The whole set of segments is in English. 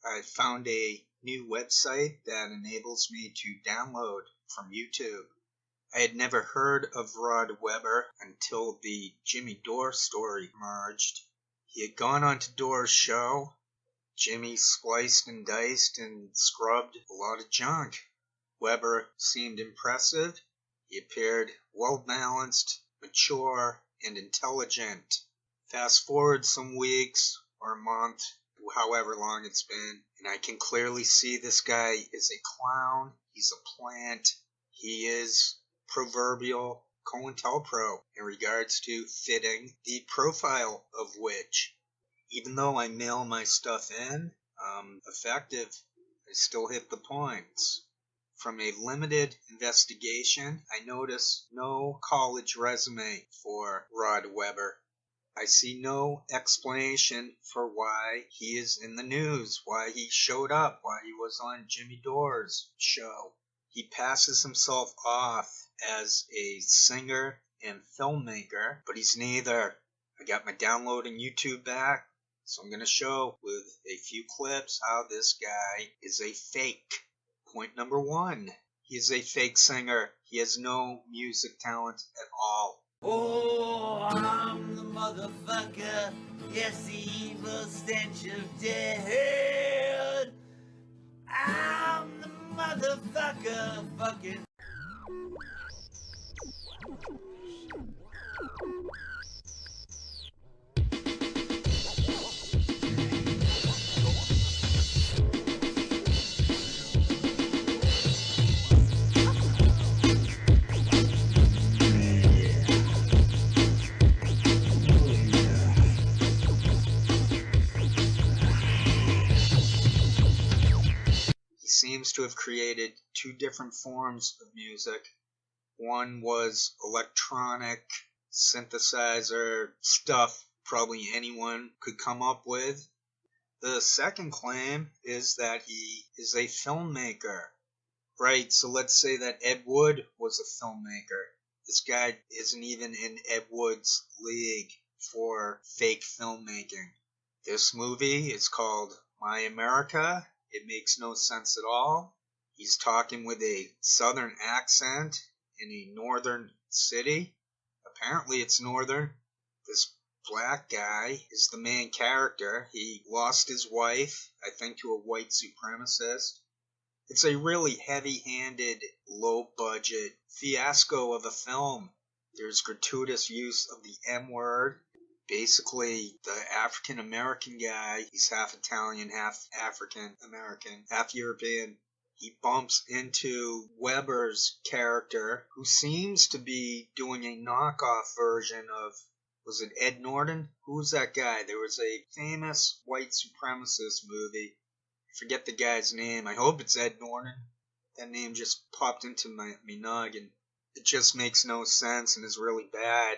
I found a new website that enables me to download from YouTube. I had never heard of Rod Webber until the Jimmy Dore story emerged. He had gone on to Dore's show. Jimmy spliced and diced and scrubbed a lot of junk. Webber seemed impressive. He appeared well-balanced, mature, and intelligent. Fast forward some weeks or a month, however long it's been, and I can clearly see this guy is a clown. He's a plant. He is proverbial COINTELPRO in regards to fitting the profile of which. Even though I mail my stuff in, effective, I still hit the points. From a limited investigation, I notice no college resume for Rod Webber. I see no explanation for why he is in the news, why he showed up, why he was on Jimmy Dore's show. He passes himself off as a singer and filmmaker, but he's neither. I got my downloading YouTube back, so I'm going to show with a few clips how this guy is a fake. Point number one, he is a fake singer. He has no music talent at all. Oh, I'm the motherfucker. Yes, the evil stench of death. I'm the motherfucker. Fucking. Seems to have created two different forms of music. One was electronic synthesizer stuff probably anyone could come up with. The second claim is that he is a filmmaker. Right, so let's say that Ed Wood was a filmmaker. This guy isn't even in Ed Wood's league for fake filmmaking. This movie is called My America. It makes no sense at all. He's talking with a southern accent in a northern city. Apparently it's northern. This black guy is the main character. He lost his wife, I think, to a white supremacist. It's a really heavy-handed, low-budget fiasco of a film. There's gratuitous use of the M-word. Basically, the African-American guy, he's half Italian, half African-American, half European. He bumps into Webber's character, who seems to be doing a knockoff version of, was it Ed Norton? Who's that guy? There was a famous white supremacist movie. I forget the guy's name. I hope it's Ed Norton. That name just popped into my noggin. It just makes no sense and is really bad.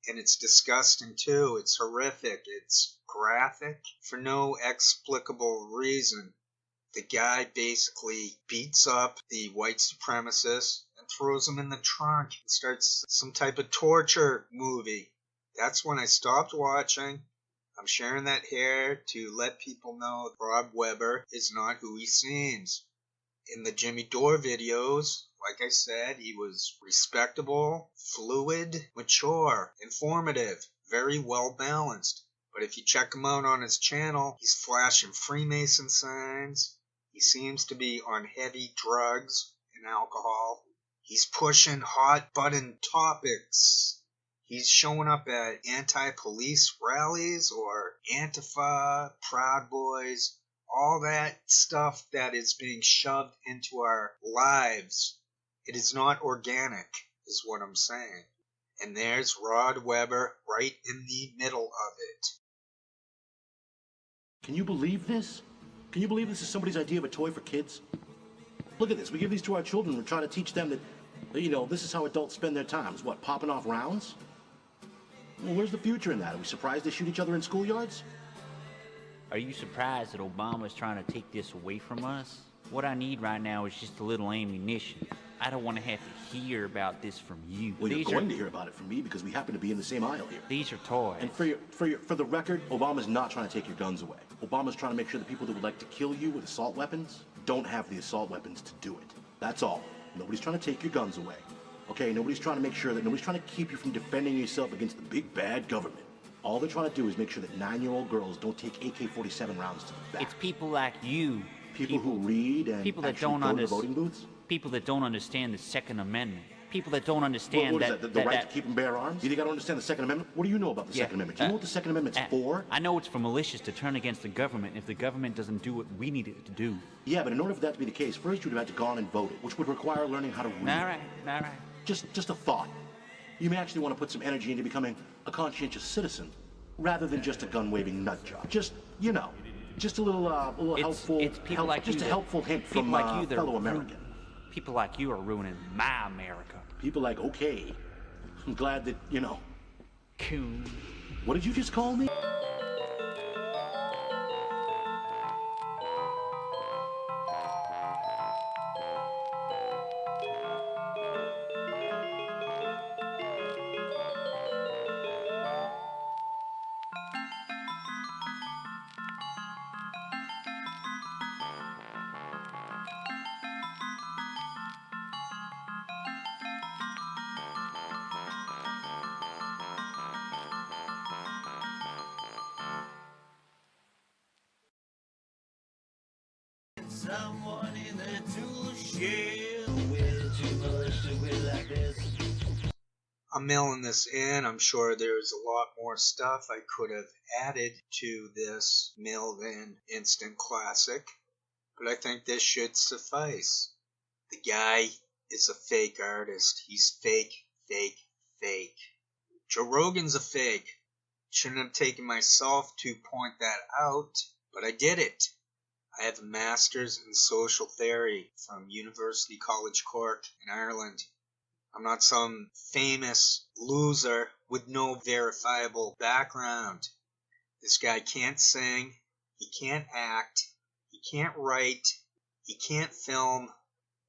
And it's disgusting too. It's horrific. It's graphic for no explicable reason. The guy basically beats up the white supremacist and throws him in the trunk and starts some type of torture movie. That's when I stopped watching. I'm sharing that here to let people know Rod Webber is not who he seems. In the Jimmy Dore videos, like I said, he was respectable, fluid, mature, informative, very well balanced. But if you check him out on his channel, he's flashing Freemason signs. He seems to be on heavy drugs and alcohol. He's pushing hot button topics. He's showing up at anti-police rallies or Antifa, Proud Boys, all that stuff that is being shoved into our lives. It is not organic, is what I'm saying. And there's Rod Webber right in the middle of it. Can you believe this? Can you believe this is somebody's idea of a toy for kids? Look at this. We give these to our children. We're trying to teach them that, this is how adults spend their times. What, popping off rounds? Well, where's the future in that? Are we surprised they shoot each other in schoolyards? Are you surprised that Obama's trying to take this away from us? What I need right now is just a little ammunition. I don't want to have to hear about this from you. Well, you're going to hear about it from me because we happen to be in the same aisle here. These are toys. And for the record, Obama's not trying to take your guns away. Obama's trying to make sure the people that would like to kill you with assault weapons don't have the assault weapons to do it. That's all. Nobody's trying to take your guns away. Okay, nobody's trying to make sure that nobody's trying to keep you from defending yourself against the big bad government. All they're trying to do is make sure that 9-year-old girls don't take AK-47 rounds to the back. It's people like you. People who read and people that actually don't go to the voting booths? People that don't understand the Second Amendment. People that don't understand what is that? The right to keep and bear arms? You think I don't understand the Second Amendment? What do you know about the Second Amendment? Do you know what the Second Amendment's for? I know it's for militias to turn against the government if the government doesn't do what we need it to do. Yeah, but in order for that to be the case, first you'd have had to go on and vote it, which would require learning how to read. All right. Just a thought. You may actually want to put some energy into becoming a conscientious citizen, rather than just a gun-waving nut job. Just, you know, just a little helpful, it's people like just you a helpful hint from like you fellow American. People like you are ruining my America. People like, okay, I'm glad that, you know. Coon. What did you just call me? Someone in the tool shed. We're too much to wear like this. I'm mailing this in. I'm sure there's a lot more stuff I could have added to this mailed in instant classic, but I think this should suffice. The guy is a fake artist. He's fake. Joe Rogan's a fake. Shouldn't have taken myself to point that out, but I did it. I have a master's in social theory from University College Cork in Ireland. I'm not some famous loser with no verifiable background. This guy can't sing, he can't act, he can't write, he can't film.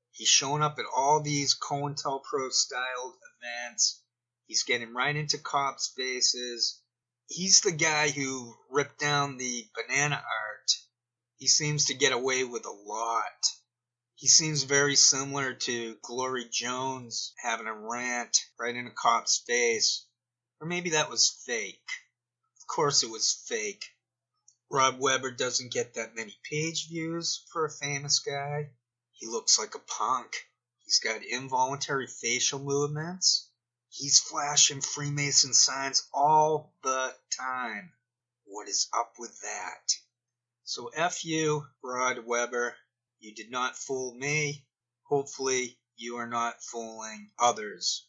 He's showing up at all these COINTELPRO styled events. He's getting right into cops' faces. He's the guy who ripped down the banana art. He seems to get away with a lot. He seems very similar to Glory Jones having a rant right in a cop's face. Or maybe that was fake. Of course it was fake. Rob Weber doesn't get that many page views for a famous guy. He looks like a punk. He's got involuntary facial movements. He's flashing Freemason signs all the time. What is up with that? So F you, Rod Weber. You did not fool me. Hopefully you are not fooling others.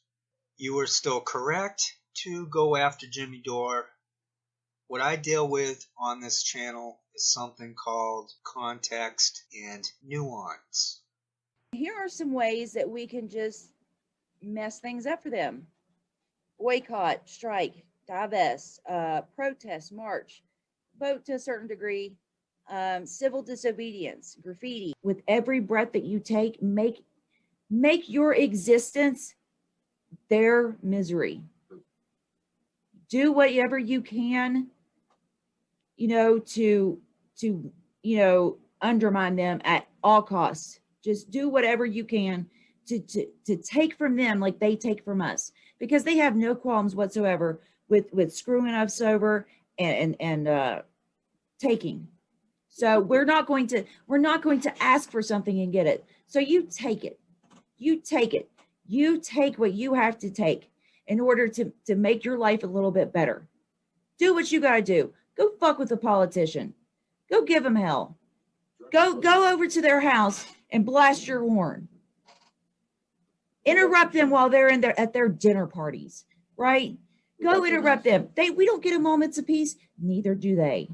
You are still correct to go after Jimmy Dore. What I deal with on this channel is something called context and nuance. Here are some ways that we can just mess things up for them. Boycott, strike, divest, protest, march, vote to a certain degree, civil disobedience, graffiti. With every breath that you take, make your existence their misery. Do whatever you can, to undermine them at all costs. Just do whatever you can to take from them like they take from us, because they have no qualms whatsoever with screwing us over and taking. So we're not going to ask for something and get it. So you take it. You take what you have to take in order to make your life a little bit better. Do what you got to do. Go fuck with a politician. Go give them hell. Go over to their house and blast your horn. Interrupt them while they're at their dinner parties, right? Go interrupt them. We don't get a moment's of peace. Neither do they.